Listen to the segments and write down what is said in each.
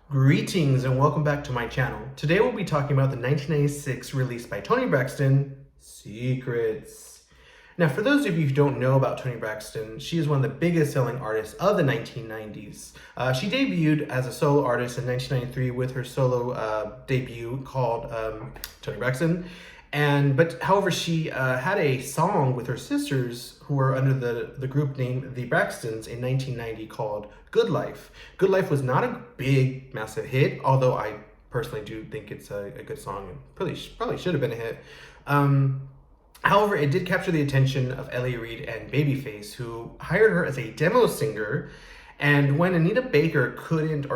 Greetings and welcome back to my channel. Today we'll be talking about the 1996 release by Toni Braxton, Secrets. Now for those of you who don't know about Toni Braxton, she is one of the biggest selling artists of the 1990s. She debuted as a solo artist in 1993 with her solo debut called Toni Braxton. However, she had a song with her sisters who were under the group name The Braxtons in 1990 called Good Life. Good Life was not a big, massive hit, although I personally do think it's a good song and probably should have been a hit. However, it did capture the attention of L.A. Reid and Babyface, who hired her as a demo singer. And when Anita Baker couldn't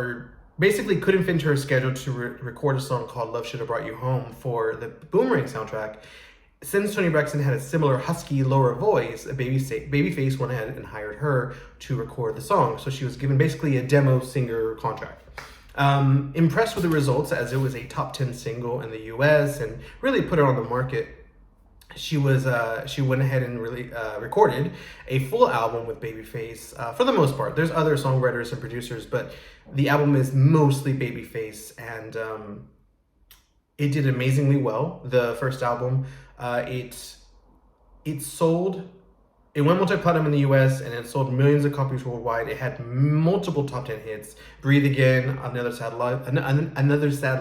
fit into her schedule to record a song called Love Should Have Brought You Home for the Boomerang soundtrack, since Toni Braxton had a similar husky, lower voice, Babyface went ahead and hired her to record the song. So she was given basically a demo singer contract. Impressed with the results, as it was a top 10 single in the US and really put her on the market, she went ahead and really recorded a full album with Babyface. For the most part, there's other songwriters and producers, but the album is mostly Babyface, and it did amazingly well. The first album, it went multi-platinum in the US and it sold millions of copies worldwide. It had multiple top 10 hits: Breathe Again, Another Sad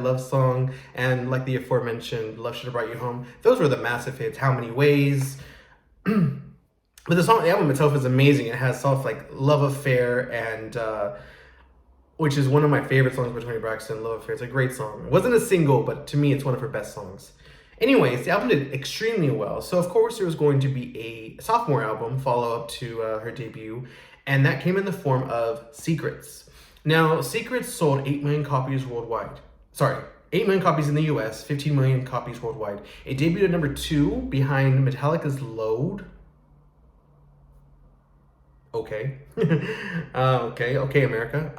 Love Song, and like the aforementioned Love Should Have Brought You Home. Those were the massive hits. How Many Ways. But the album itself is amazing. It has songs like Love Affair, and which is one of my favorite songs by Toni Braxton. Love Affair. It's a great song. It wasn't a single, but to me it's one of her best songs. Anyways, the album did extremely well. So of course there was going to be a sophomore album follow-up to her debut, and that came in the form of Secrets. Now, Secrets sold 8 million copies worldwide. 8 million copies in the US, 15 million copies worldwide. It debuted at number 2 behind Metallica's Load. Okay. Okay, America.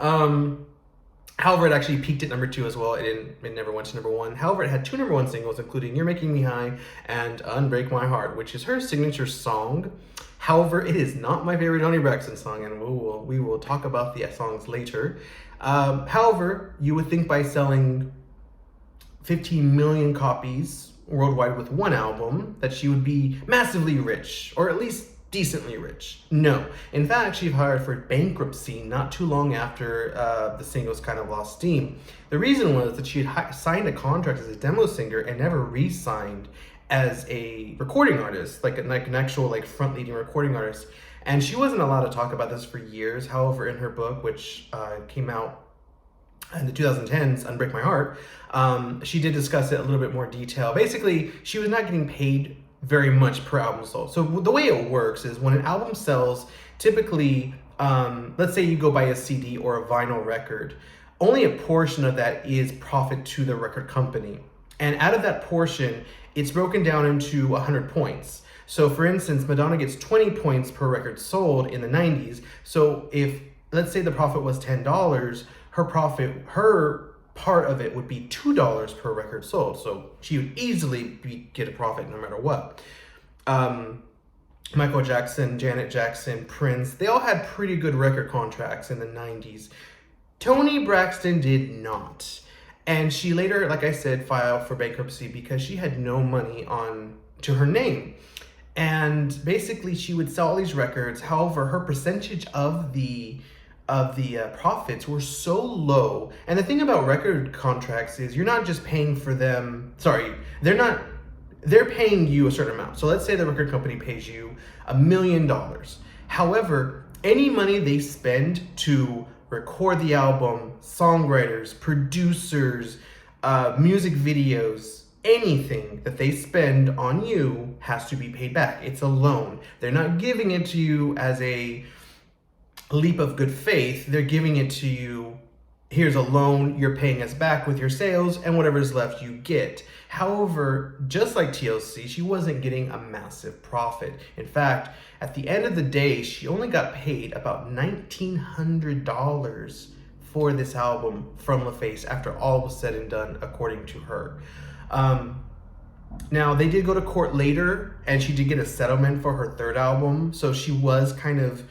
However, it actually peaked at number 2 as well. It never went to number 1. However, it had 2 number 1 singles, including You're Making Me High and Unbreak My Heart, which is her signature song. However, it is not my favorite Toni Braxton song, and we will talk about the songs later. However, you would think by selling 15 million copies worldwide with one album that she would be massively rich, or at least decently rich. No. In fact, she filed for bankruptcy not too long after the singles kind of lost steam. The reason was that she had signed a contract as a demo singer and never re-signed as a recording artist, like an actual front-leading recording artist. And she wasn't allowed to talk about this for years. However, in her book, which came out in the 2010s, Unbreak My Heart, she did discuss it a little bit more detail. Basically, she was not getting paid very much per album sold. So the way it works is when an album sells, typically, let's say you go buy a CD or a vinyl record, only a portion of that is profit to the record company. And out of that portion, it's broken down into 100 points. So for instance, Madonna gets 20 points per record sold in the 90s. So if, let's say the profit was $10, her part of it would be $2 per record sold. So she would easily get a profit no matter what. Michael Jackson, Janet Jackson, Prince, they all had pretty good record contracts in the 90s. Toni Braxton did not. And she later, like I said, filed for bankruptcy because she had no money to her name. And basically she would sell all these records. However, her percentage of the profits were so low. And the thing about record contracts is you're not just paying for them. They're paying you a certain amount. So let's say the record company pays you $1 million. However, any money they spend to record the album, songwriters, producers, music videos, anything that they spend on you has to be paid back. It's a loan. They're not giving it to you as a leap of good faith. They're giving it to you, here's a loan, you're paying us back with your sales, and whatever's left you get. However, just like TLC, she wasn't getting a massive profit. In fact, at the end of the day, she only got paid about $1,900 for this album from LaFace after all was said and done, according to her. Now, they did go to court later, and she did get a settlement for her third album, so she was kind of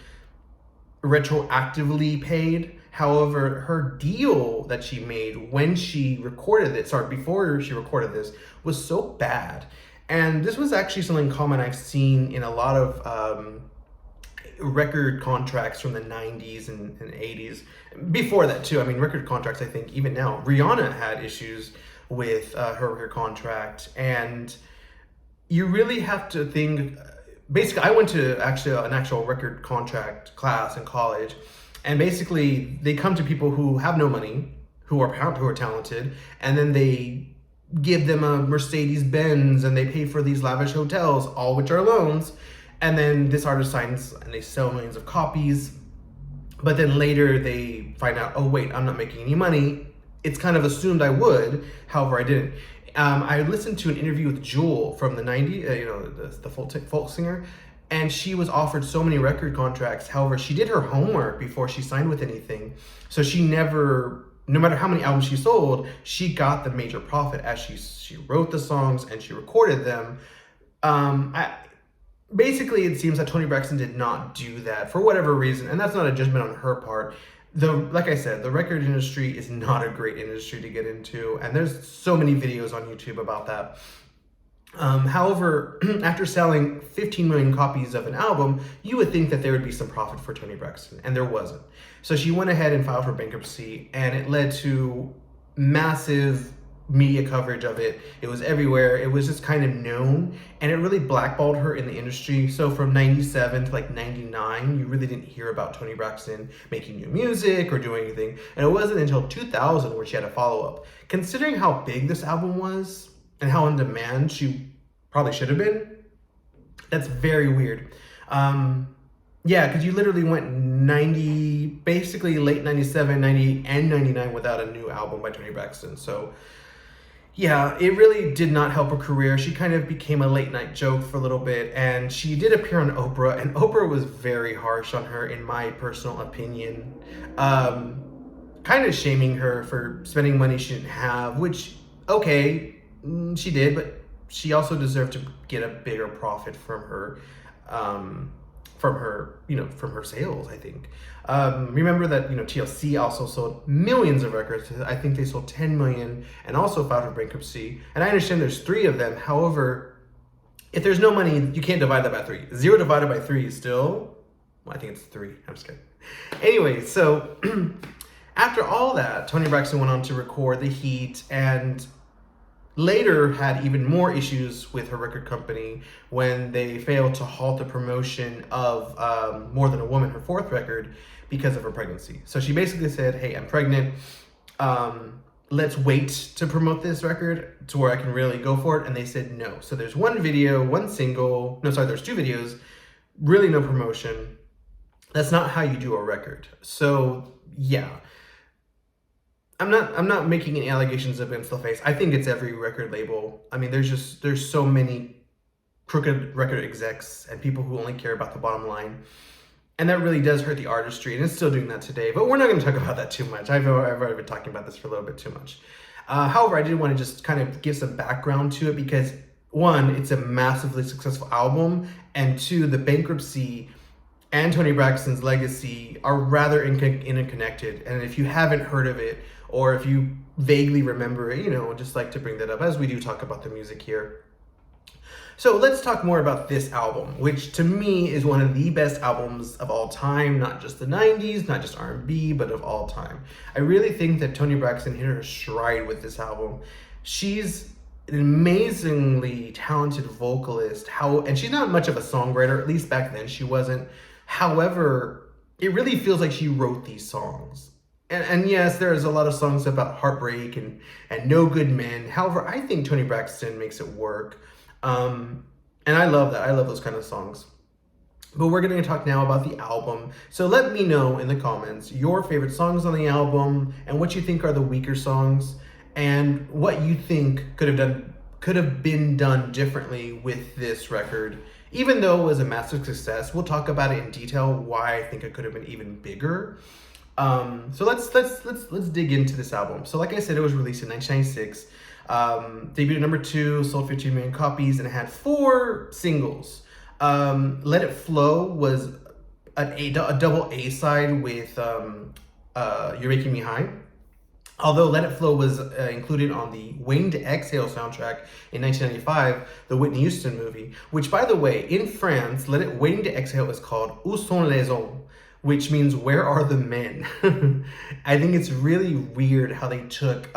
retroactively paid. However, her deal that she made when she recorded it, sorry, before she recorded this, was so bad. And this was actually something common I've seen in a lot of record contracts from the 90s and 80s. Before that, too. I mean, record contracts, I think, even now. Rihanna had issues with her record contract. And you really have to think. Basically, I went to an actual record contract class in college. And basically, they come to people who have no money, who are talented, and then they give them a Mercedes Benz and they pay for these lavish hotels, all which are loans. And then this artist signs and they sell millions of copies. But then later they find out, oh wait, I'm not making any money. It's kind of assumed I would, however I didn't. I listened to an interview with Jewel from the 90s, the folk singer, and she was offered so many record contracts. However, she did her homework before she signed with anything. So she never, no matter how many albums she sold, she got the major profit as she wrote the songs and she recorded them. Basically, it seems that Toni Braxton did not do that for whatever reason, and that's not a judgment on her part. Like I said, the record industry is not a great industry to get into, and there's so many videos on YouTube about that. However, after selling 15 million copies of an album, you would think that there would be some profit for Toni Braxton, and there wasn't. So she went ahead and filed for bankruptcy, and it led to massive media coverage of it. It was everywhere. It was just kind of known, and it really blackballed her in the industry. So from 97 to like 99, you really didn't hear about Toni Braxton making new music or doing anything. And it wasn't until 2000 where she had a follow-up. Considering how big this album was and how in demand she probably should have been, that's very weird. Yeah, because you literally went basically late 97, 98, and 99 without a new album by Toni Braxton. So yeah, it really did not help her career. She kind of became a late night joke for a little bit, and she did appear on Oprah, and Oprah was very harsh on her, in my personal opinion. Kind of shaming her for spending money she didn't have, which, okay, she did, but she also deserved to get a bigger profit from her sales, I think. Remember that, TLC also sold millions of records. I think they sold 10 million and also filed for bankruptcy. And I understand there's 3 of them. However, if there's no money, you can't divide that by 3. 0 divided by 3 is still, well, I think it's 3. I'm just kidding. Anyway, so after all that, Toni Braxton went on to record The Heat and later had even more issues with her record company when they failed to halt the promotion of More Than a Woman, her 4th record, because of her pregnancy. So she basically said, hey, I'm pregnant. Let's wait to promote this record to where I can really go for it. And they said no. So there's there's 2 videos, really no promotion. That's not how you do a record. So yeah. I'm not making any allegations against the face. I think it's every record label. I mean, there's so many crooked record execs and people who only care about the bottom line. And that really does hurt the artistry, and it's still doing that today. But we're not going to talk about that too much. I've already been talking about this for a little bit too much. However, I did want to just kind of give some background to it because, 1, it's a massively successful album, and 2, the bankruptcy and Toni Braxton's legacy are rather interconnected. And if you haven't heard of it, or if you vaguely remember it, just like to bring that up as we do talk about the music here. So let's talk more about this album, which to me is one of the best albums of all time, not just the 90s, not just R&B, but of all time. I really think that Toni Braxton hit her stride with this album. She's an amazingly talented vocalist, and she's not much of a songwriter, at least back then she wasn't. However, it really feels like she wrote these songs. And yes, there's a lot of songs about heartbreak and no good men. However, I think Toni Braxton makes it work. And I love that. I love those kind of songs. But we're going to talk now about the album. So let me know in the comments your favorite songs on the album and what you think are the weaker songs and what you think could have been done differently with this record. Even though it was a massive success, we'll talk about it in detail why I think it could have been even bigger. So let's dig into this album. So like I said, it was released in 1996. Debuted at number 2, sold 15 million copies, and it had 4 singles. Let It Flow was a double A side with You're Making Me High. Although Let It Flow was included on the Waiting to Exhale soundtrack in 1995, the Whitney Houston movie, which, by the way, in France, Waiting to Exhale is called Où sont les hommes, which means where are the men? I think it's really weird how they took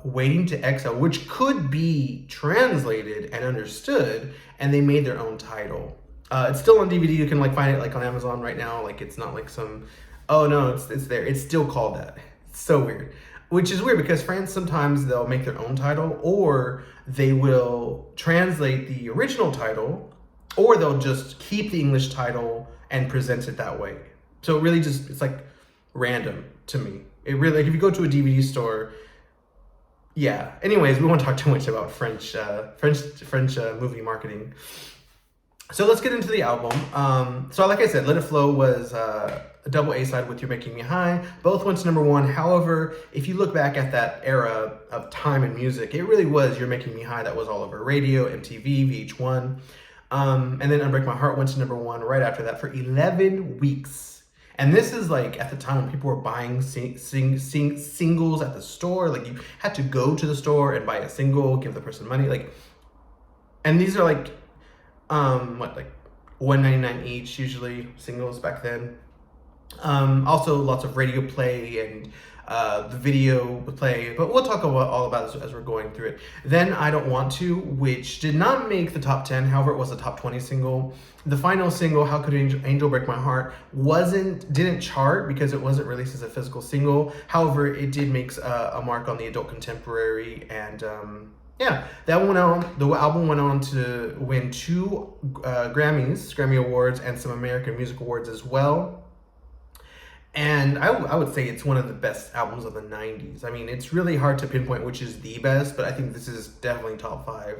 Waiting to Exhale, which could be translated and understood, and they made their own title. It's still on DVD. You can like find it like on Amazon right now. Like it's not like some, oh no, it's there. It's still called that. It's so weird. Which is weird because France, sometimes they'll make their own title, or they will translate the original title, or they'll just keep the English title and present it that way. So it really just, it's like random to me. It really, like if you go to a DVD store, yeah. Anyways, we won't talk too much about French movie marketing. So let's get into the album. So like I said, Let It Flow was a double A-side with You're Making Me High. Both went to number one. However, if you look back at that era of time in music, it really was You're Making Me High that was all over radio, MTV, VH1. And then Unbreak My Heart went to number one right after that for 11 weeks. And this is like at the time when people were buying singles at the store. Like you had to go to the store and buy a single, give the person money. Like, and these are like, like $1.99 each, usually singles back then. Also lots of radio play and the video play, but we'll talk about all about this as we're going through it. Then I Don't Want To, which did not make the top 10, however it was a top 20 single. The final single, How Could Angel Break My Heart, didn't chart because it wasn't released as a physical single. However, it did make a mark on the adult contemporary, and yeah, the album went on to win 2 Grammy Awards and some American Music Awards as well. And I would say it's one of the best albums of the 90s. I mean, it's really hard to pinpoint which is the best, but I think this is definitely top 5.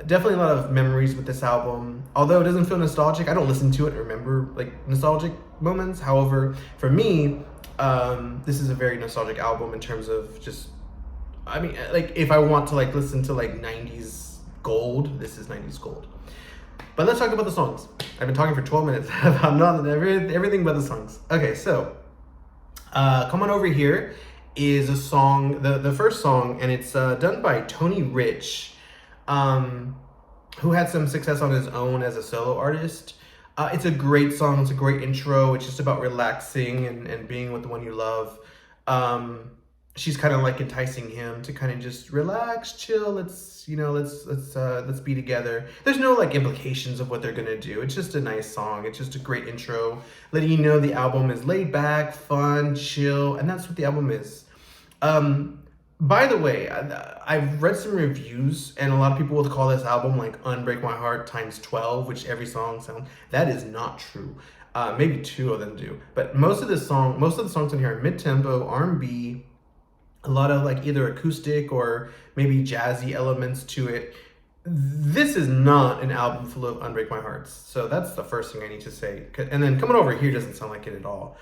Definitely a lot of memories with this album. Although it doesn't feel nostalgic, I don't listen to it and remember like nostalgic moments. However, for me, this is a very nostalgic album in terms of just, I mean, like if I want to like listen to like 90s gold, this is 90s gold. But let's talk about the songs. I've been talking for 12 minutes about everything but the songs. Okay, so Come On Over Here is a song, the first song, and it's done by Toni Rich, who had some success on his own as a solo artist. It's a great song. It's a great intro. It's just about relaxing and being with the one you love. She's kind of like enticing him to kind of just relax, chill. Let's be together. There's no like implications of what they're gonna do. It's just a nice song. It's just a great intro, letting you know the album is laid back, fun, chill, and that's what the album is. By the way, I've read some reviews, and a lot of people will call this album like Unbreak My Heart times 12, which every song sounds. That is not true. Maybe 2 of them do, but most of the songs in here are mid-tempo, R&B. A lot of like either acoustic or maybe jazzy elements to it. This is not an album full of Unbreak My Hearts. So that's the first thing I need to say. And then Coming Over Here doesn't sound like it at all.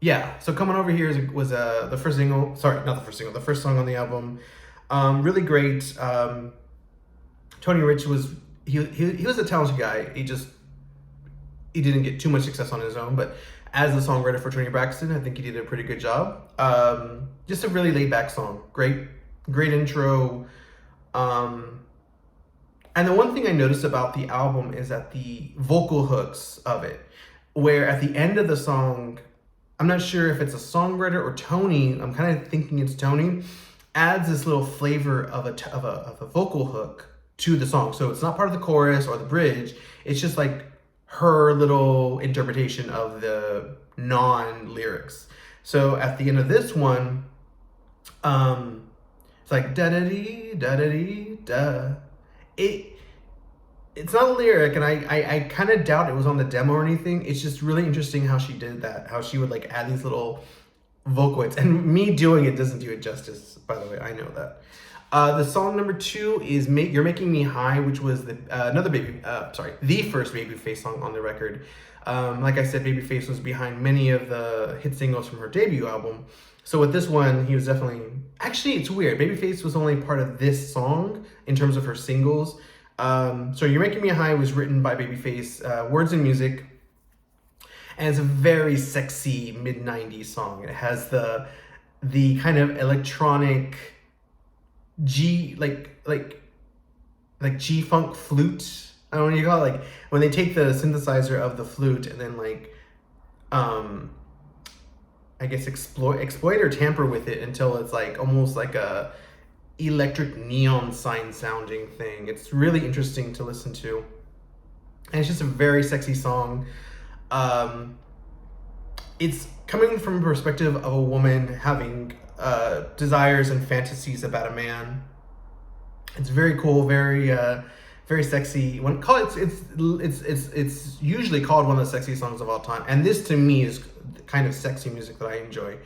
Yeah, so Coming Over Here was the first single. Sorry, not the first single. The first song on the album. Really great. Toni Rich was he was a talented guy. He didn't get too much success on his own, but as the songwriter for Toni Braxton, I think he did a pretty good job. Just a really laid-back song. Great intro. And the one thing I noticed about the album is that the vocal hooks of it, where at the end of the song, I'm not sure if it's a songwriter or Toni, I'm kind of thinking it's Toni, adds this little flavor of a vocal hook to the song. So it's not part of the chorus or the bridge. It's just like her little interpretation of the non-lyrics. So at the end of this one, it's like da-da-dee, da-da-dee, da. It's not a lyric, and I kind of doubt it was on the demo or anything. It's just really interesting how she did that, how she would like add these little vocaloids. And me doing it doesn't do it justice, by the way, I know that. The song number 2 is You're Making Me High, which was the first Babyface song on the record. Like I said, Babyface was behind many of the hit singles from her debut album. So with this one, he was definitely... Actually, it's weird. Babyface was only part of this song in terms of her singles. So You're Making Me High was written by Babyface, words and music. and it's a very sexy mid-90s song. It has the kind of electronic G like G-funk flute. I don't know what you call it. Like when they take the synthesizer of the flute and then like I guess exploit or tamper with it until it's like almost like a electric neon sign sounding thing. It's really interesting to listen to. And it's just a very sexy song. It's coming from a perspective of a woman having desires and fantasies about a man. It's very cool, very sexy. It's usually called one of the sexiest songs of all time, and this to me is the kind of sexy music that I enjoy.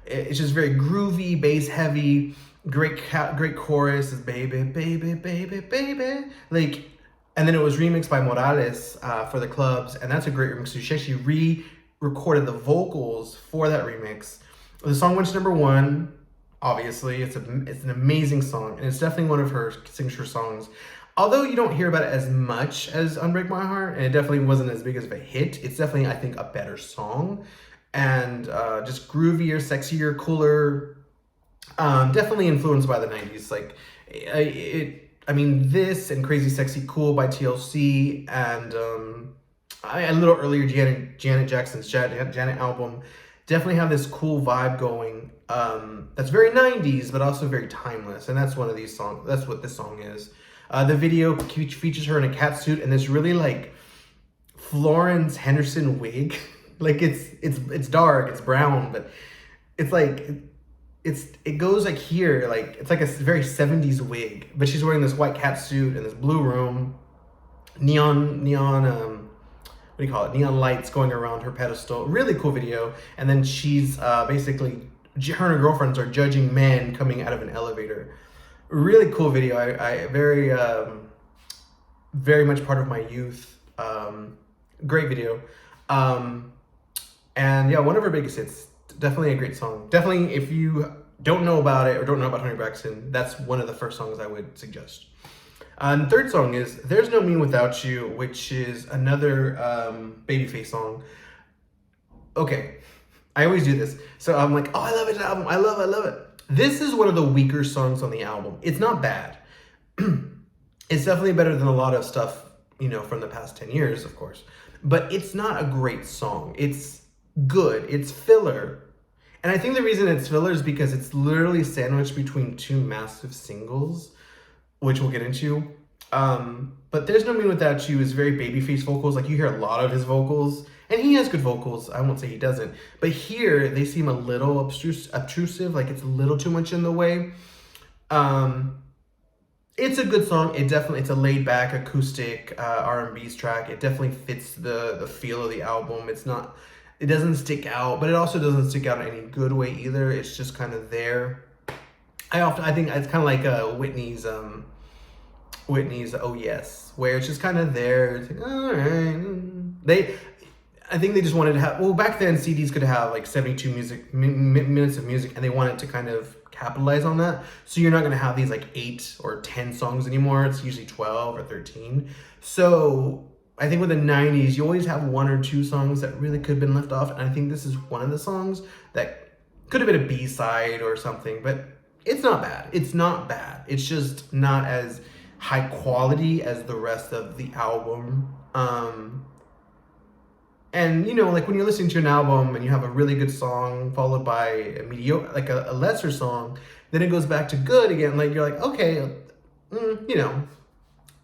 It's just very groovy, bass heavy, great chorus, is baby, baby, baby, baby, like, and then it was remixed by Morales for the clubs, and that's a great remix. So she actually re-recorded the vocals for that remix. The song went to #1. Obviously, it's an amazing song, and it's definitely one of her signature songs. Although you don't hear about it as much as Unbreak My Heart, and it definitely wasn't as big as of a hit, it's definitely, I think, a better song. And just groovier, sexier, cooler. Definitely influenced by the 90s. Like, I mean, this and Crazy Sexy Cool by TLC, and a little earlier, Janet Jackson's Janet album, definitely have this cool vibe going. That's very 90s, but also very timeless. And that's one of these songs. That's what this song is. The video features her in a cat suit and this really like Florence Henderson wig. Like it's dark, it's brown, but it's like it goes like here, like it's like a very 70s wig. But she's wearing this white cat suit in this blue room, neon what do you call it? Neon lights going around her pedestal. Really cool video. And then she's basically, her and her girlfriends are judging men coming out of an elevator. Really cool video. I very much part of my youth. Great video. And yeah, one of her biggest hits. Definitely a great song. Definitely, if you don't know about it or don't know about Toni Braxton, that's one of the first songs I would suggest. And third song is There's No Me Without You, which is another Babyface song. Okay, I always do this. So I'm like, oh, I love it, album. I love it. This is one of the weaker songs on the album. It's not bad. It's definitely better than a lot of stuff, you know, from the past 10 years, of course. But it's not a great song. It's good. It's filler. And I think the reason it's filler is because it's literally sandwiched between two massive singles, which we'll get into. But There's No Me Without You is very Babyface vocals. Like, you hear a lot of his vocals, and he has good vocals. I won't say he doesn't. But here, they seem a little obtrusive, like it's a little too much in the way. It's a good song. It's a laid-back acoustic R&B track. It definitely fits the feel of the album. It doesn't stick out, but it also doesn't stick out in any good way either. It's just kind of there. I think it's kind of like Whitney's Oh Yes, where it's just kind of there. It's like, all right. I think they just wanted to have, well, back then CDs could have like 72 minutes of music, and they wanted to kind of capitalize on that. So you're not going to have these like 8 or 10 songs anymore. It's usually 12 or 13. So I think with the 90s, you always have 1 or 2 songs that really could have been left off. And I think this is one of the songs that could have been a B-side or something, but it's not bad. It's not bad. It's just not as high quality as the rest of the album. And, you know, like when you're listening to an album and you have a really good song followed by a mediocre, like a lesser song, then it goes back to good again. Like, you're like, okay, you know.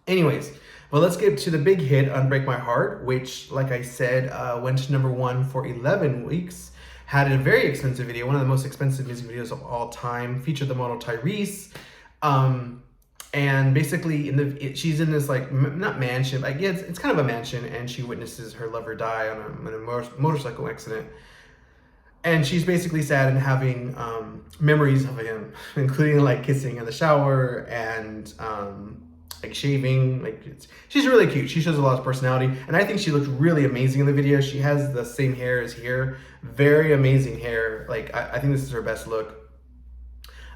Anyways, well, let's get to the big hit, Unbreak My Heart, which, like I said, went to #1 for 11 weeks. Had a very expensive video, one of the most expensive music videos of all time. Featured the model Tyrese. And basically, she's in this, like, not mansion, like, yeah, it's kind of a mansion, and she witnesses her lover die on a motorcycle accident. And she's basically sad and having memories of him, including, like, kissing in the shower and, like, shaving. Like, she's really cute. She shows a lot of personality, and I think she looked really amazing in the video. She has the same hair as here. Very amazing hair. Like, I think this is her best look.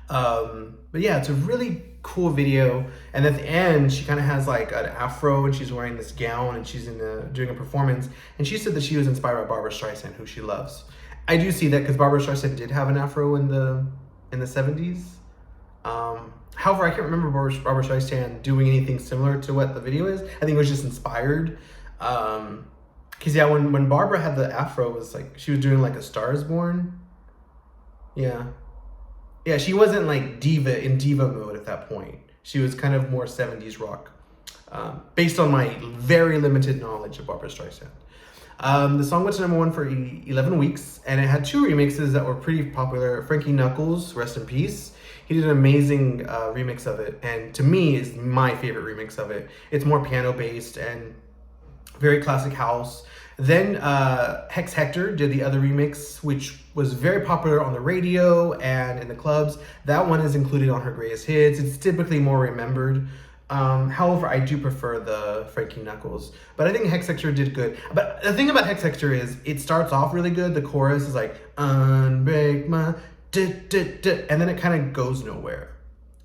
But yeah, it's a really cool video. And at the end, she kind of has like an afro and she's wearing this gown and she's doing a performance. And she said that she was inspired by Barbara Streisand, who she loves. I do see that because Barbara Streisand did have an afro in the 70s. However, I can't remember Barbara Streisand doing anything similar to what the video is. I think it was just inspired. Because yeah, when Barbara had the afro, it was like she was doing like A Star Is Born. Yeah. Yeah, she wasn't like diva mode at that point. She was kind of more 70s rock, based on my very limited knowledge of Barbara Streisand. The song went to number 1 for 11 weeks, and it had 2 remixes that were pretty popular. Frankie Knuckles, rest in peace. He did an amazing remix of it, and to me is my favorite remix of it. It's more piano based and very classic house. Then Hex Hector did the other remix, which was very popular on the radio and in the clubs. That one is included on her greatest hits. It's typically more remembered. However, I do prefer the Frankie Knuckles. But I think Hex Hector did good. But the thing about Hex Hector is it starts off really good. The chorus is like, unbreak my, and then it kind of goes nowhere.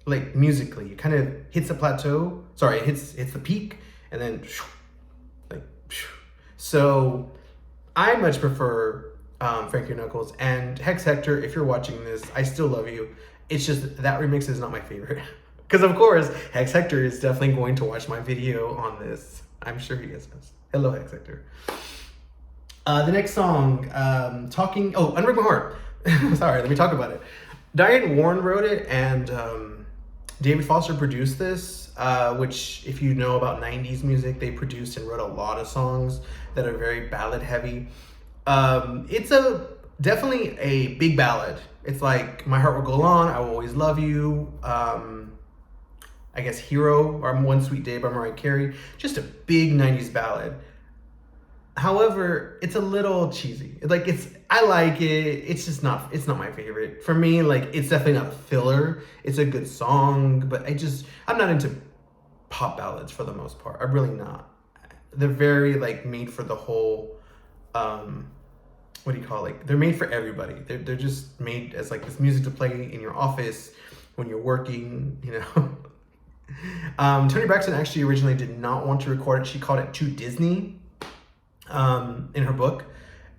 Like musically, it kind of hits the plateau. Sorry, it hits the peak, and then like. So I much prefer Frankie Knuckles and Hex Hector. If you're watching this, I still love you. It's just that remix is not my favorite. Because of course, Hex Hector is definitely going to watch my video on this. I'm sure he is. Hello, Hex Hector. The next song, Unbreak My Heart. Sorry, let me talk about it. Diane Warren wrote it, and David Foster produced this, which, if you know about 90s music, they produced and wrote a lot of songs that are very ballad heavy. It's definitely a big ballad. It's like My Heart Will Go On, I Will Always Love You, I guess Hero, or One Sweet Day by Mariah Carey. Just a big 90s ballad. However, it's a little cheesy. I like it. It's just not, it's not my favorite. For me, like, it's definitely not a filler. It's a good song, but I'm not into pop ballads for the most part. I'm really not. They're very like made for the whole, what do you call it? Like, they're made for everybody. They're just made as like this music to play in your office when you're working, you know. Toni Braxton actually originally did not want to record it. She called it too Disney. In her book,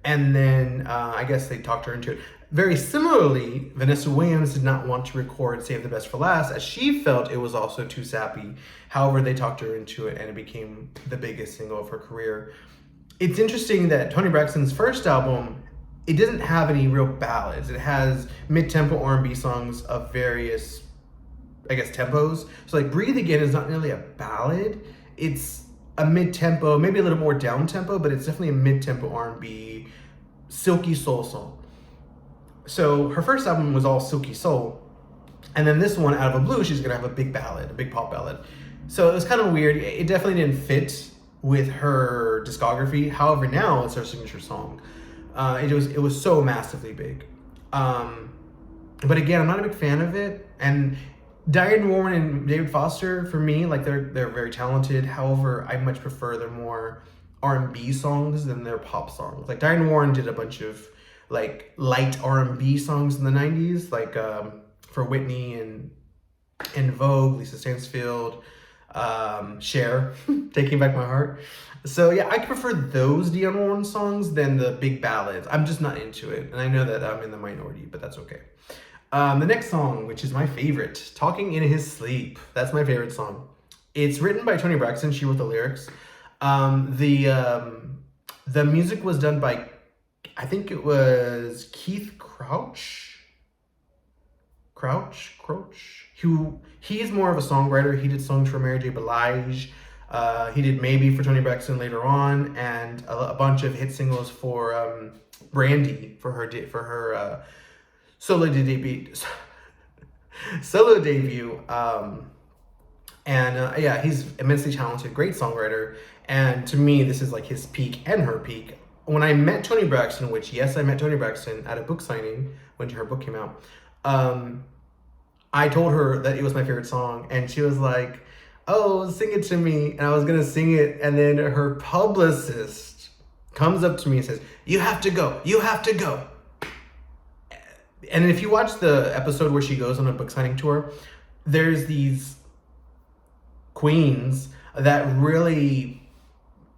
and then I guess they talked her into it. Very similarly, Vanessa Williams did not want to record Save the Best for Last, as she felt it was also too sappy. However, they talked her into it, and it became the biggest single of her career. It's interesting that Toni Braxton's first album, it doesn't have any real ballads. It has mid-tempo R&B songs of various, I guess, tempos. So like Breathe Again is not really a ballad. It's a mid-tempo, maybe a little more down-tempo, but it's definitely a mid-tempo R&B, silky soul song. So her first album was all silky soul, and then this one, Out of a Blue, she's gonna have a big ballad, a big pop ballad. So it was kind of weird. It definitely didn't fit with her discography. However, now it's her signature song. It was so massively big. But again, I'm not a big fan of it, and Diane Warren and David Foster, for me, like they're very talented. However, I much prefer their more R&B songs than their pop songs. Like Diane Warren did a bunch of like light R&B songs in the 90s, like for Whitney and Vogue, Lisa Stansfield, Cher, Taking Back My Heart. So yeah, I prefer those Diane Warren songs than the big ballads. I'm just not into it, and I know that I'm in the minority, but that's okay. The next song, which is my favorite, Talking in His Sleep. That's my favorite song. It's written by Toni Braxton. She wrote the lyrics. The music was done by, I think it was Keith Crouch. He is more of a songwriter. He did songs for Mary J. Blige. He did Maybe for Toni Braxton later on, and a bunch of hit singles for Brandy for her solo debut. Yeah, he's immensely talented, great songwriter, and to me, this is like his peak and her peak. When I met Toni Braxton, which yes, I met Toni Braxton at a book signing when her book came out, I told her that it was my favorite song, and she was like, "Oh, sing it to me," and I was gonna sing it, and then her publicist comes up to me and says, "You have to go. You have to go." And if you watch the episode where she goes on a book signing tour, there's these queens that really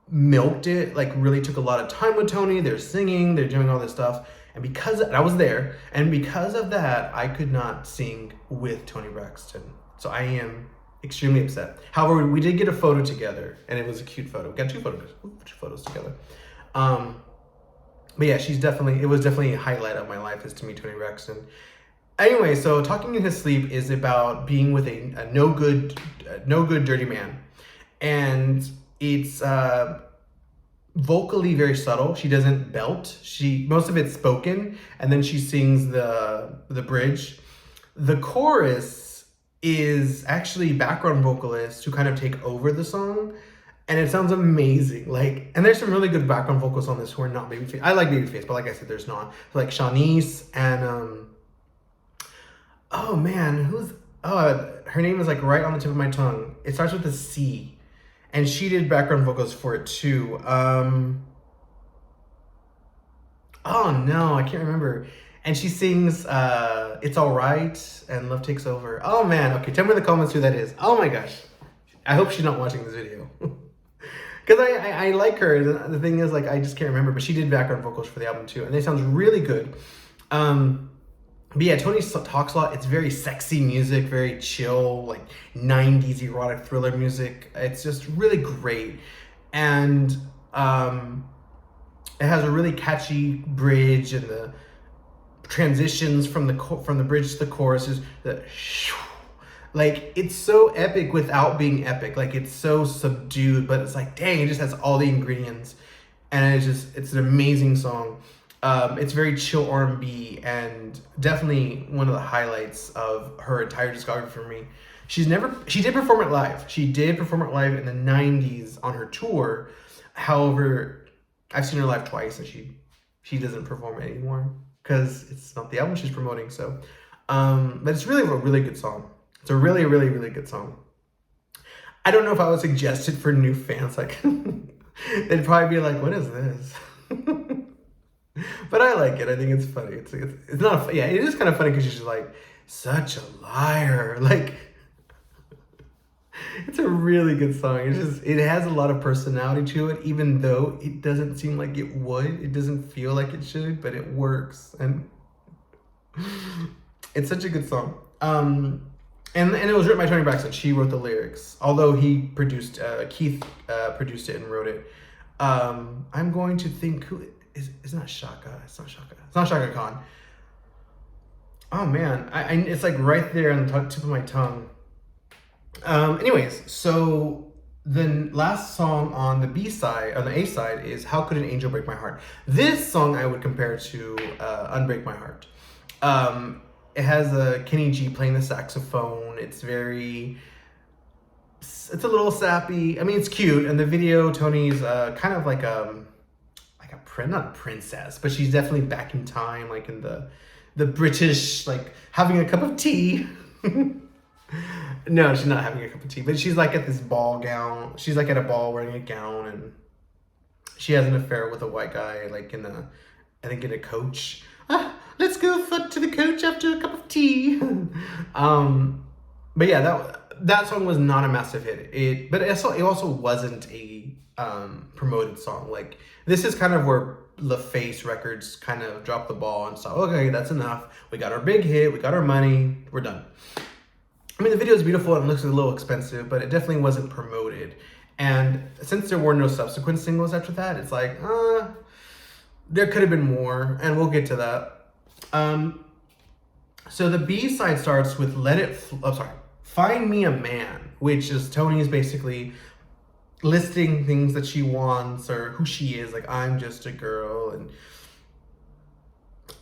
milked it, like really took a lot of time with Toni. They're singing, they're doing all this stuff. And because I was there, and because of that, I could not sing with Toni Braxton. So I am extremely upset. However, we did get a photo together, and it was a cute photo. We got two photos together. But yeah, it was definitely a highlight of my life is to meet Toni Braxton. Anyway, so Talking in His Sleep is about being with a no good dirty man. And it's vocally very subtle. She doesn't belt. Most of it's spoken, and then she sings the bridge. The chorus is actually background vocalists who kind of take over the song, and it sounds amazing. Like, and there's some really good background vocals on this who are not Babyface. I like Babyface, but like I said, there's not. Like Shanice and oh man, her name is like right on the tip of my tongue. It starts with a C, and she did background vocals for it too. Oh no, I can't remember. And she sings It's Alright and Love Takes Over. Oh man, okay, tell me in the comments who that is. Oh my gosh. I hope she's not watching this video. Because I like her. The thing is, like, I just can't remember, but she did background vocals for the album too, and they sounds really good. But yeah, Toni talks a lot. It's very sexy music, very chill, like 90s erotic thriller music. It's just really great. And it has a really catchy bridge, and the transitions from the bridge to the chorus is like, it's so epic without being epic. Like, it's so subdued, but it's like, dang, it just has all the ingredients. And it's an amazing song. It's very chill R&B, and definitely one of the highlights of her entire discography for me. She did perform it live. She did perform it live in the 90s on her tour. However, I've seen her live twice, and she doesn't perform it anymore because it's not the album she's promoting. So, but it's really a really good song. It's a really, really, really good song. I don't know if I would suggest it for new fans. Like, they'd probably be like, "What is this?" But I like it. I think it's funny. It's not. Yeah, it is kind of funny because she's just like, such a liar. Like, it's a really good song. It has a lot of personality to it, even though it doesn't seem like it would. It doesn't feel like it should, but it works, and it's such a good song. And it was written by Toni Braxton. She wrote the lyrics, although Keith produced it and wrote it. I'm going to think who. It's not Shaka. It's not Shaka. It's not Shaka Khan. Oh man, it's like right there on the tip of my tongue. Anyways, so the last song on the B side, on the A side, is "How Could an Angel Break My Heart." This song I would compare to "Unbreak My Heart." It has a Kenny G playing the saxophone. It's a little sappy. I mean, it's cute, and the video, Toni's kind of like not a princess, but she's definitely back in time, like in the British, like having a cup of tea. No, she's not having a cup of tea, but she's like at this ball gown. She's like at a ball wearing a gown, and she has an affair with a white guy, like in a coach. Let's go to the coach after a cup of tea. But yeah, that song was not a massive hit. But it also wasn't a promoted song. Like, this is kind of where LaFace Records kind of dropped the ball and saw, okay, that's enough. We got our big hit. We got our money. We're done. I mean, the video is beautiful and looks a little expensive, but it definitely wasn't promoted. And since there were no subsequent singles after that, it's like, there could have been more, and we'll get to that. So the B side starts with Find Me a Man, which is Toni's basically listing things that she wants or who she is. Like, I'm just a girl, and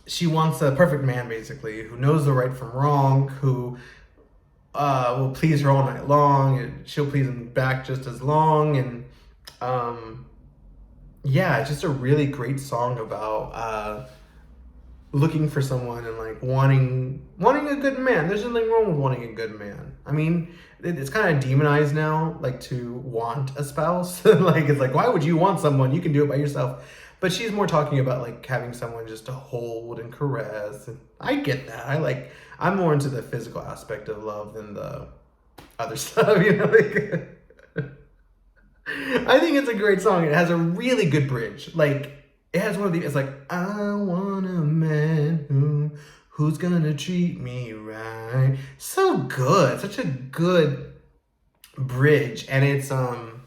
she wants a perfect man, basically, who knows the right from wrong, who will please her all night long, and she'll please him back just as long. And yeah, it's just a really great song about looking for someone and like wanting a good man. There's nothing wrong with wanting a good man. I mean, it's kind of demonized now, like, to want a spouse. Like, it's like, why would you want someone? You can do it by yourself. but she's more talking about like having someone just to hold and caress. And I get that. I'm more into the physical aspect of love than the other stuff, you know. Like, I think it's a great song. It has a really good bridge. Like it has one of the. It's like I want a man who's gonna treat me right. So good. Such a good bridge, and it's done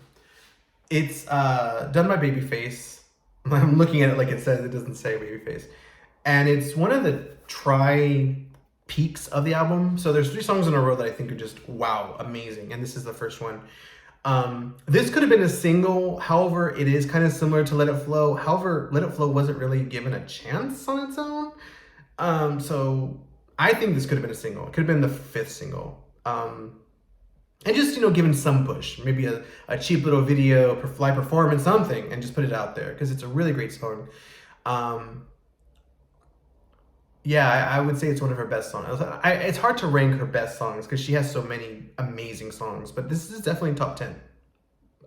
by Babyface. I'm looking at it like it says. It doesn't say Babyface, and it's one of the peaks of the album. So there's 3 songs in a row that I think are just wow, amazing, and this is the first one. This could have been a single. However, it is kind of similar to Let It Flow. However, Let It Flow wasn't really given a chance on its own. So I think this could have been a single. It could have been the 5th single. And just, you know, given some push, maybe a cheap little video, live performance, something, and just put it out there because it's a really great song. Yeah, I would say it's one of her best songs. It's hard to rank her best songs because she has so many amazing songs, but this is definitely top 10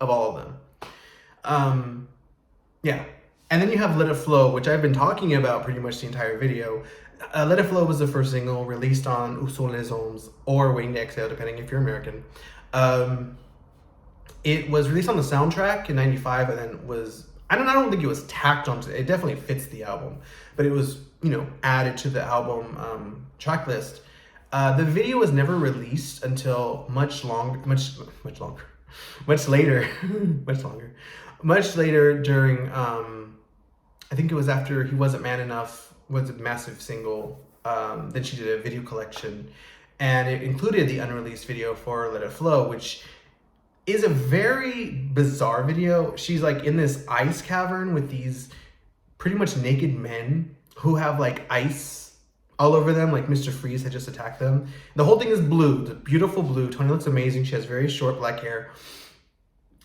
of all of them. Yeah. And then you have Let It Flow, which I've been talking about pretty much the entire video. Let It Flow was the first single released on Où sont les hommes or Waiting to Exhale, depending if you're American. It was released on the soundtrack in '95 and then was, I don't think it was tacked onto it. It definitely fits the album, but it was, you know, added to the album track list. The video was never released until much later during, I think it was after He Wasn't Man Enough was a massive single. Then she did a video collection, and it included the unreleased video for Let It Flow, which is a very bizarre video. She's like in this ice cavern with these pretty much naked men who have like ice all over them, like Mr. Freeze had just attacked them. The whole thing is blue, the beautiful blue. Toni looks amazing. She has very short black hair.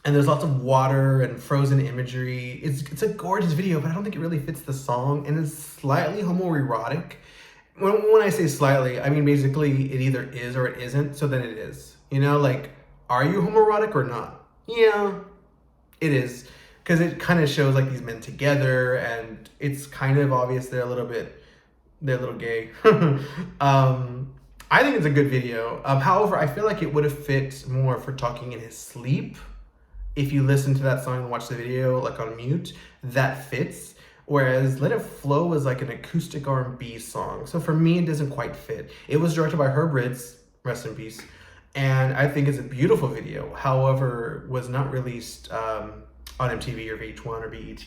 And there's lots of water and frozen imagery. It's a gorgeous video, but I don't think it really fits the song. And it's slightly homoerotic. When I say slightly, I mean basically it either is or it isn't, so then it is. You know, like, are you homoerotic or not? Yeah, it is. Because it kind of shows like these men together, and it's kind of obvious they're a little gay. I think it's a good video. However, I feel like it would have fit more for talking in his sleep. If you listen to that song and watch the video like on mute, that fits. Whereas Let It Flow was like an acoustic R&B song. So for me, it doesn't quite fit. It was directed by Herb Ritz, rest in peace. And I think it's a beautiful video. However, was not released on MTV or VH1 or BET.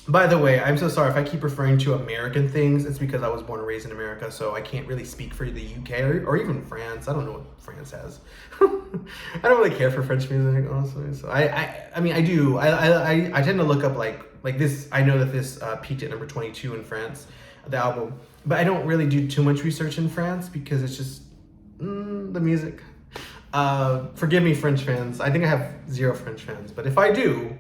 By the way, I'm so sorry if I keep referring to American things. It's because I was born and raised in America, so I can't really speak for the UK or even France. I don't know what France has. I don't really care for French music, honestly. So I mean, I do. I tend to look up like this. I know that this peaked at number 22 in France, the album, but I don't really do too much research in France because it's just the music. Forgive me, French fans. I think I have 0 French fans, but if I do,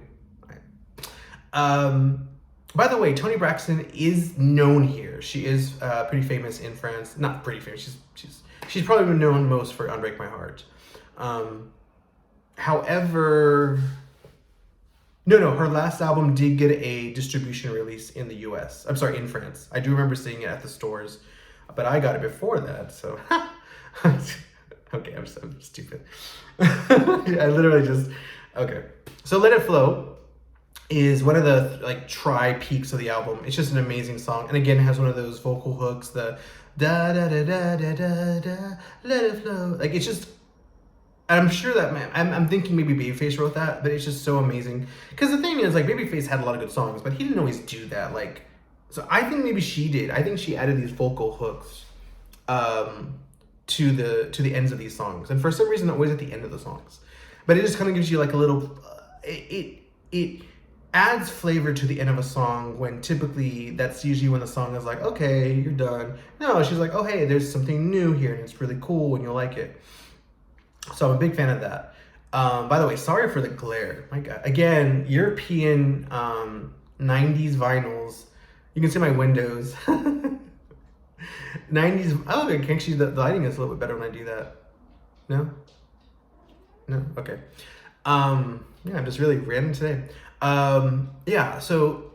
by the way, Toni Braxton is known here. She is pretty famous in France. Not pretty famous. She's probably been known most for "Unbreak My Heart." However, no, her last album did get a distribution release in the U.S. I'm sorry, in France. I do remember seeing it at the stores, but I got it before that. So, okay, I'm stupid. I literally just okay. So, Let It Flow is one of the like peaks of the album. It's just an amazing song, and again, it has one of those vocal hooks, the da da da da da da da, let it flow. Like it's just, I'm sure that I'm thinking maybe Babyface wrote that, but it's just so amazing. Because the thing is, like Babyface had a lot of good songs, but he didn't always do that. Like, so I think maybe she did. I think she added these vocal hooks to the ends of these songs, and for some reason, they're always at the end of the songs. But it just kind of gives you like a little. It adds flavor to the end of a song when typically that's usually when the song is like, okay, you're done. No, she's like, oh, hey, there's something new here and it's really cool and you'll like it. So I'm a big fan of that. By the way, sorry for the glare. My God. Again, European 90s vinyls. You can see my windows. 90s. Oh, actually, the lighting is a little bit better when I do that. No? Okay. Yeah, I'm just really random today. Yeah, so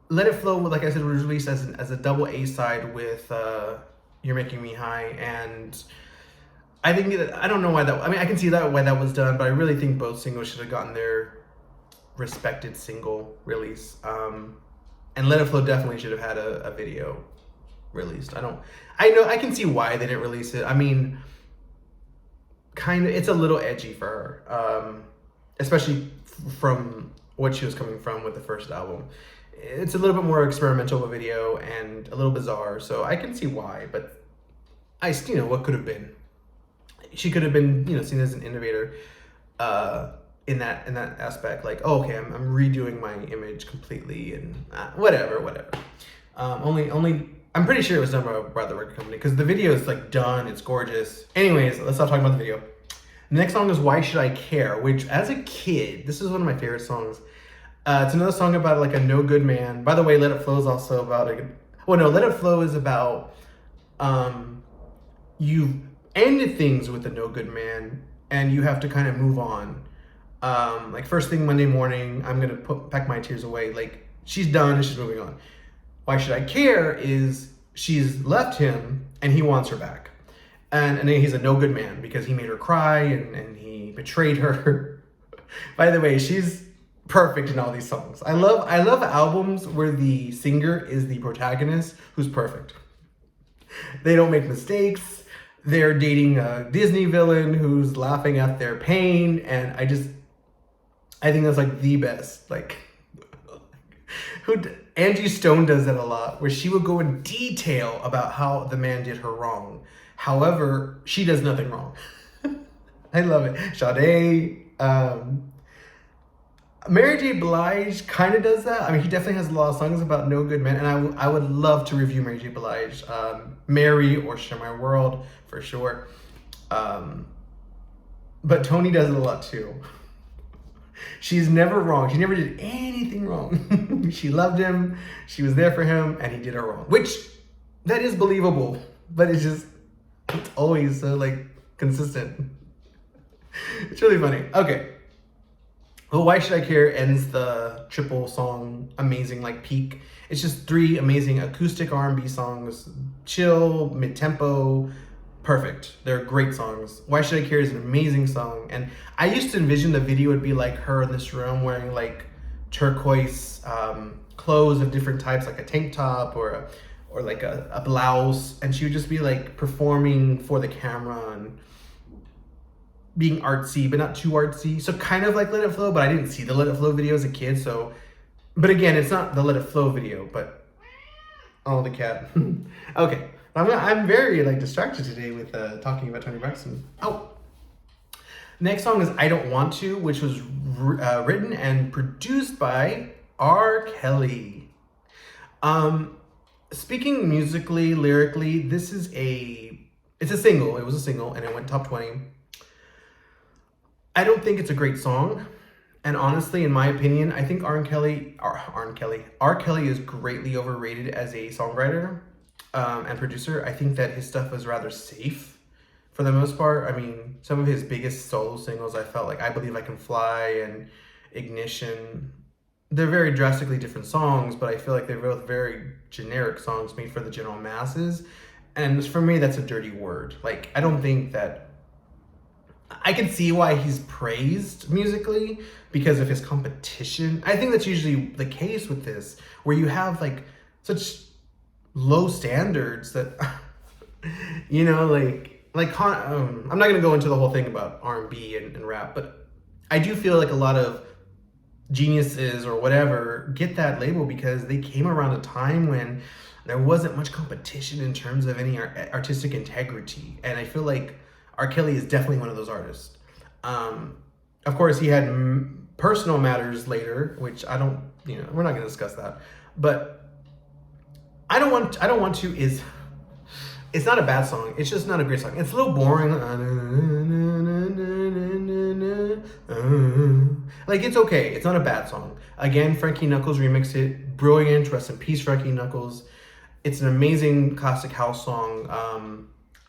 Let It Flow, like I said, was released as a double A side with You're Making Me High, and I think that, I don't know why that, I mean, I can see that why that was done, but I really think both singles should have gotten their respected single release. And Let It Flow definitely should have had a video released. I can see why they didn't release it. I mean, kind of, it's a little edgy for her, especially from what she was coming from with the first album. It's a little bit more experimental of a video and a little bizarre, so I can see why, but what could have been? She could have been, seen as an innovator in that aspect. Like, oh, okay, I'm redoing my image completely, and whatever. Only I'm pretty sure it was done by the record company, because the video is like done. It's gorgeous. Anyways, let's stop talking about the video. The next song is Why Should I Care, which as a kid, this is one of my favorite songs. It's another song about like a no good man. By the way, Let It Flow is also about Let It Flow is about you ended things with a no good man and you have to kind of move on. Like first thing Monday morning, I'm gonna pack my tears away. Like she's done and she's moving on. Why Should I Care is she's left him and he wants her back. And then he's a no good man because he made her cry and he betrayed her. By the way, she's perfect in all these songs. I love albums where the singer is the protagonist who's perfect. They don't make mistakes. They're dating a Disney villain who's laughing at their pain, and I think that's like the best. Like, Angie Stone does that a lot, where she would go in detail about how the man did her wrong. However, she does nothing wrong. I love it. Sade, Mary J. Blige kind of does that. I mean, he definitely has a lot of songs about no good men, and I would love to review Mary J. Blige, Mary or Share My World for sure. But Toni does it a lot too. She's never wrong. She never did anything wrong. She loved him. She was there for him, and he did her wrong, which that is believable. But it's always so like consistent. It's really funny. Okay. Well, Why Should I Care ends the triple song amazing like peak. It's just 3 amazing acoustic R&B songs, chill, mid-tempo, perfect. They're great songs. Why Should I Care is an amazing song, and I used to envision the video would be like her in this room wearing like turquoise clothes of different types, like a tank top or like a blouse, and she would just be like performing for the camera and being artsy, but not too artsy. So kind of like Let It Flow, but I didn't see the Let It Flow video as a kid. So, but again, it's not the Let It Flow video, but oh, the cat. Okay, I'm very like distracted today with talking about Toni Braxton. Oh, next song is I Don't Want To, which was written and produced by R. Kelly. Speaking musically, lyrically, it's a single. It was a single, and it went top 20. I don't think it's a great song, and honestly, in my opinion, I think R. Kelly is greatly overrated as a songwriter and producer. I think that his stuff was rather safe for the most part. I mean, some of his biggest solo singles, I felt like I Believe I Can Fly and Ignition. They're very drastically different songs, but I feel like they're both very generic songs made for the general masses. And for me, that's a dirty word. Like, I don't think that... I can see why he's praised musically because of his competition. I think that's usually the case with this, where you have like such low standards that, I'm not going to go into the whole thing about R&B and rap, but I do feel like a lot of geniuses or whatever get that label because they came around a time when there wasn't much competition in terms of any artistic integrity. And I feel like R. Kelly is definitely one of those artists. Of course, he had personal matters later, which we're not going to discuss that. But I don't want to is, it's not a bad song. It's just not a great song. It's a little boring. Like, it's okay. It's not a bad song. Again, Frankie Knuckles remixed it. Brilliant. Rest in peace, Frankie Knuckles. It's an amazing classic house song.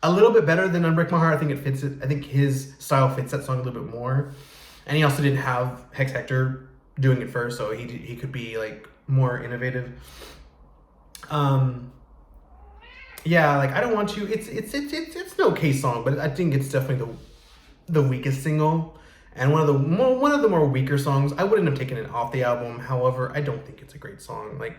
A little bit better than Unbreak My Heart. I think it fits it. I think his style fits that song a little bit more. And he also didn't have Hex Hector doing it first, so he could be like more innovative. Yeah, like I don't want you. It's an okay song, but I think it's definitely the weakest single, and one of the more weaker songs. I wouldn't have taken it off the album. However, I don't think it's a great song. Like,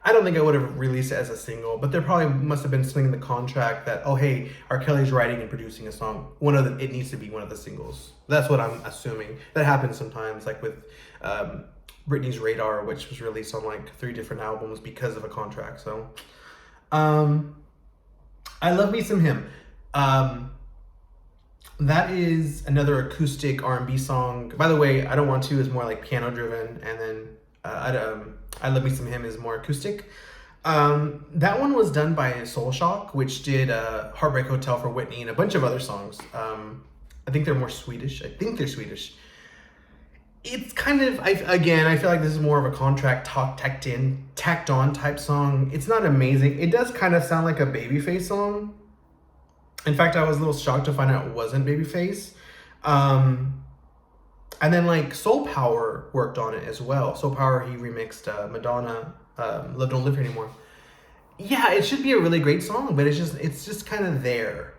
I don't think I would have released it as a single, but there probably must have been something in the contract that, oh hey, R. Kelly's writing and producing a song. It needs to be one of the singles. That's what I'm assuming. That happens sometimes, like with Britney's Radar, which was released on like 3 different albums because of a contract. So, I love me some him. That is another acoustic R&B song. By the way, I Don't Want To is more like piano driven, and then I Love Me Some Him is more acoustic. That one was done by Soul Shock, which did Heartbreak Hotel for Whitney and a bunch of other songs. I think they're more Swedish. I think they're Swedish. It's kind of, I feel like this is more of a contract tacked on type song. It's not amazing. It does kind of sound like a Babyface song. In fact, I was a little shocked to find out it wasn't Babyface. And then like Soul Power worked on it as well. Soul Power, he remixed Madonna, Love Don't Live Here Anymore. Yeah, it should be a really great song, but it's just kind of there.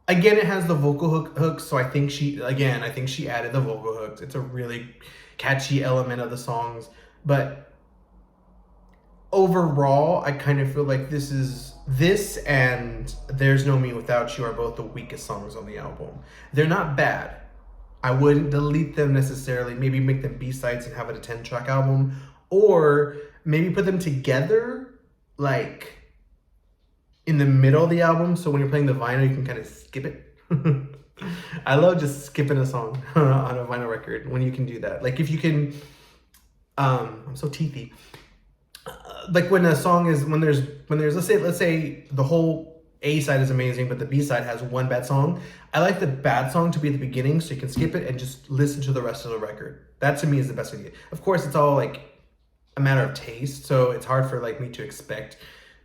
Again, it has the vocal hooks, so I think she added the vocal hooks. It's a really catchy element of the songs, but overall, I kind of feel like this and There's No Me Without You are both the weakest songs on the album. They're not bad. I wouldn't delete them necessarily. Maybe make them B-sides and have it a 10-track album, or maybe put them together, like in the middle of the album, so when you're playing the vinyl, you can kind of skip it. I love just skipping a song on a vinyl record when you can do that. Like if you can, I'm so teethy. Like when a song is, when there's let's say the whole A side is amazing, but the B side has one bad song. I like the bad song to be at the beginning, so you can skip it and just listen to the rest of the record. That to me is the best idea. Of course, it's all like a matter of taste, so it's hard for like me to expect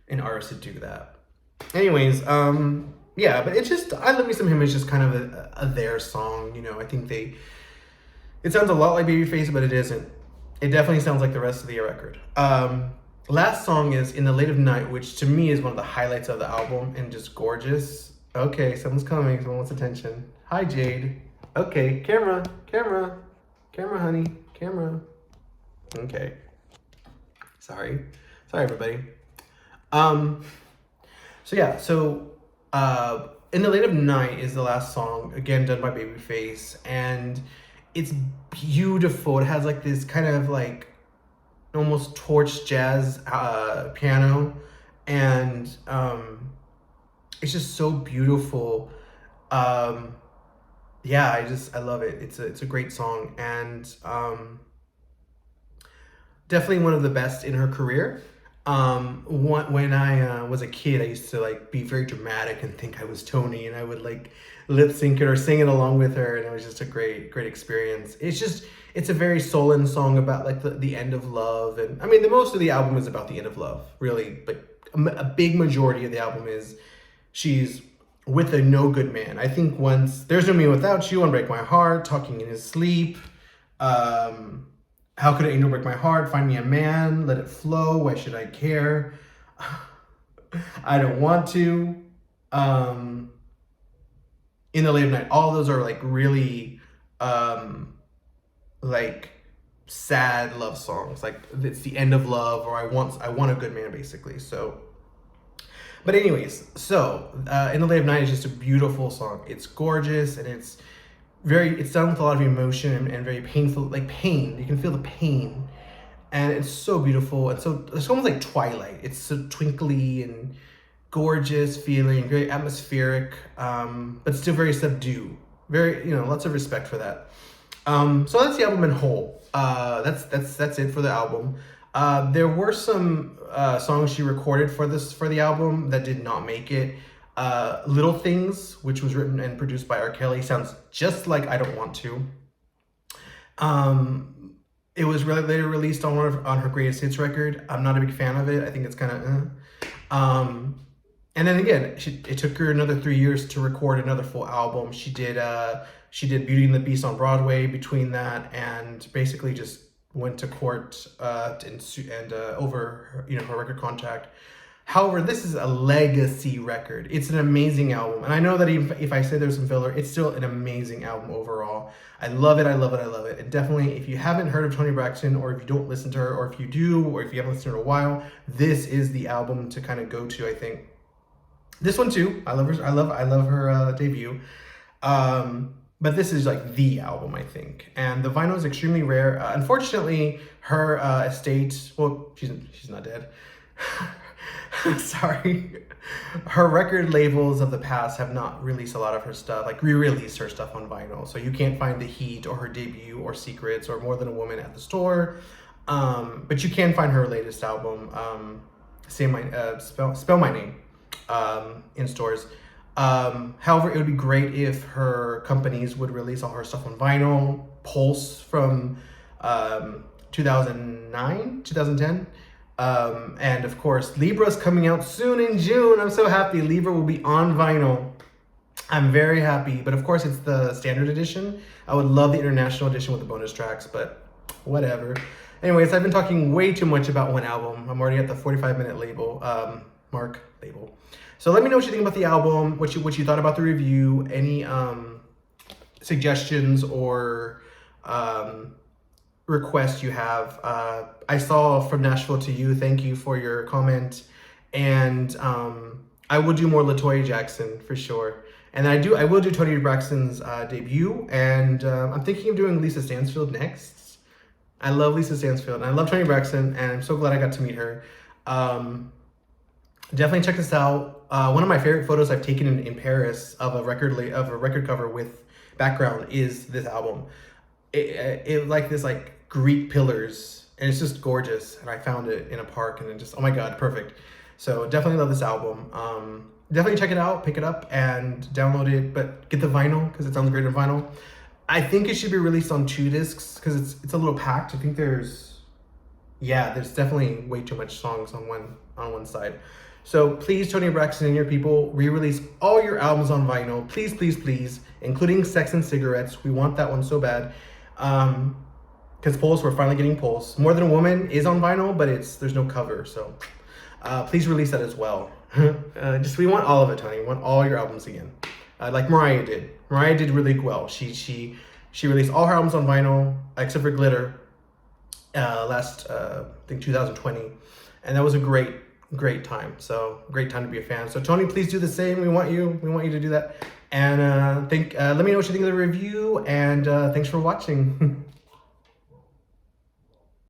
an artist to do that. Anyways, yeah, but it's just, I Love Me Some Him is just kind of a their song, you know. I think it sounds a lot like Babyface, but it isn't. It definitely sounds like the rest of the record. Last song is In the Late of Night, which to me is one of the highlights of the album and just gorgeous. Okay, someone's coming, someone wants attention. Hi, Jade. Okay, camera, honey, camera. Okay. Sorry, everybody. So yeah, In the Late of Night is the last song, again done by Babyface, and it's beautiful. It has like this kind of like almost torch jazz piano, and it's just so beautiful. Yeah, I love it. It's a great song, and definitely one of the best in her career. When I was a kid, I used to like be very dramatic and think I was Toni, and I would like lip sync it or sing it along with her, and it was just a great experience. It's a very sullen song about like the end of love, and I mean the most of the album is about the end of love, really, but a big majority of the album is she's with a no good man. I think once There's No Me Without You, Unbreak My Heart, Talking in His Sleep, How Could an Angel Break My Heart, Find Me a Man, Let It Flow, Why Should I Care, I Don't Want To, In the Late of Night. All those are like really like sad love songs. Like it's the end of love, or I want a good man, basically. So, but anyways, so In the Late of Night is just a beautiful song. It's gorgeous, and it's done with a lot of emotion and very painful, like pain. You can feel the pain, and it's so beautiful. And so it's almost like Twilight. It's so twinkly and gorgeous feeling, very atmospheric, but still very subdued. Very, lots of respect for that. So that's the album in whole. That's it for the album. There were some songs she recorded for the album that did not make it. Little Things, which was written and produced by R. Kelly, sounds just like I Don't Want To. It was later released on her Greatest Hits record. I'm not a big fan of it. I think it's kind of and then again, it took her another 3 years to record another full album. She did Beauty and the Beast on Broadway between that, and basically just went to court and over her record contract. However, this is a legacy record. It's an amazing album, and I know that if I say there's some filler, it's still an amazing album overall. I love it. I love it. I love it. And definitely, if you haven't heard of Toni Braxton, or if you don't listen to her, or if you do, or if you haven't listened to her in a while, this is the album to kind of go to. I think this one too. I love her. I love her debut. But this is like the album, I think. And the vinyl is extremely rare. Unfortunately, her estate, well, she's not dead. Sorry. Her record labels of the past have not released a lot of her stuff, like re-released her stuff on vinyl. So you can't find The Heat or her debut or Secrets or More Than a Woman at the store. But you can find her latest album, Spell My Name, in stores. However, it would be great if her companies would release all her stuff on vinyl. Pulse from 2009, 2010. And of course, Libra's coming out soon in June. I'm so happy. Libra will be on vinyl. I'm very happy. But of course, it's the standard edition. I would love the international edition with the bonus tracks, but whatever. Anyways, I've been talking way too much about one album. I'm already at the 45-minute mark. So let me know what you think about the album, what you thought about the review, any suggestions or requests you have. I saw From Nashville to You. Thank you for your comment. And I will do more LaToya Jackson for sure. And I will do Toni Braxton's debut. And I'm thinking of doing Lisa Stansfield next. I love Lisa Stansfield. And I love Toni Braxton. And I'm so glad I got to meet her. Definitely check this out. One of my favorite photos I've taken in Paris of a record cover with background is this album. It like this like Greek pillars, and it's just gorgeous. And I found it in a park, and it just, oh my god, perfect. So definitely love this album. Definitely check it out, pick it up, and download it. But get the vinyl because it sounds great on vinyl. I think it should be released on 2 discs because it's a little packed. I think there's definitely way too much songs on one side. So please, Toni Braxton and your people, re-release all your albums on vinyl. Please, please, please, including Sex and Cigarettes. We want that one so bad. Because Pulse, we're finally getting Pulse. More Than a Woman is on vinyl, but there's no cover. So please release that as well. We want all of it, Toni. We want all your albums again. Like Mariah did. Mariah did really well. She released all her albums on vinyl, except for Glitter, last, I think 2020. And that was a great time. So great time to be a fan. So Toni, please do the same. We want you to do that. And let me know what you think of the review. And thanks for watching.